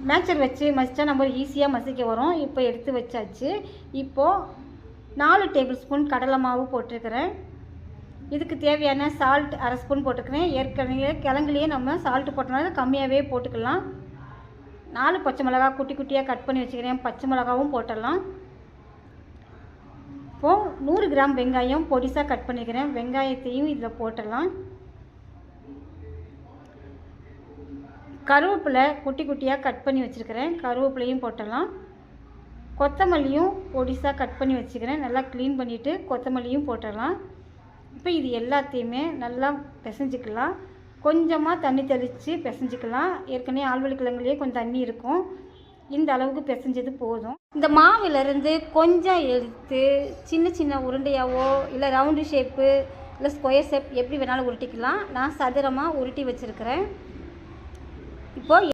மேட்சர் வச்சு மசிச்சா நம்ம ஈஸியாக மசிக்க வரும். இப்போ எடுத்து வச்சாச்சு. இப்போது 4 டேபிள் ஸ்பூன் கடலை மாவு போட்டிருக்கிறேன். இதுக்கு தேவையான சால்ட் 1/2 ஸ்பூன் போட்டுக்கிறேன். ஏற்கனவே கிழங்குலேயே நம்ம சால்ட்டு போட்டனால கம்மியாகவே போட்டுக்கலாம். 4 பச்சை மிளகா குட்டி குட்டியாக கட் பண்ணி வச்சுக்கிறேன். பச்சை மிளகாவும் போட்டுடலாம். இப்போது 100 கிராம் வெங்காயம் பொடிசாக கட் பண்ணிக்கிறேன். வெங்காயத்தையும் இதில் போட்டுடலாம். கருவேப்பிலை குட்டி குட்டியாக கட் பண்ணி வச்சுருக்கிறேன். கருவேப்பிலையும் போட்டுடலாம். கொத்தமல்லியும் பொடிசாக கட் பண்ணி வச்சுக்கிறேன். நல்லா க்ளீன் பண்ணிவிட்டு கொத்தமல்லியும் போட்டுடலாம். இப்போ இது எல்லாத்தையுமே நல்லா பிசைஞ்சிக்கலாம். கொஞ்சமாக தண்ணி தெளித்து பிசைஞ்சிக்கலாம். ஏற்கனவே ஆழ்வெள்ளி கிழங்குலேயே கொஞ்சம் தண்ணி இருக்கும். இந்த அளவுக்கு பிசைஞ்சது போதும். இந்த மாவிலிருந்து கொஞ்சம் எடுத்து சின்ன சின்ன உருண்டையாவோ இல்லை ரவுண்டு ஷேப்பு இல்லை ஸ்கொயர் ஷேப் எப்படி வேணாலும் உருட்டிக்கலாம். நான் சதுரமாக உருட்டி வச்சுருக்கிறேன். இப்போது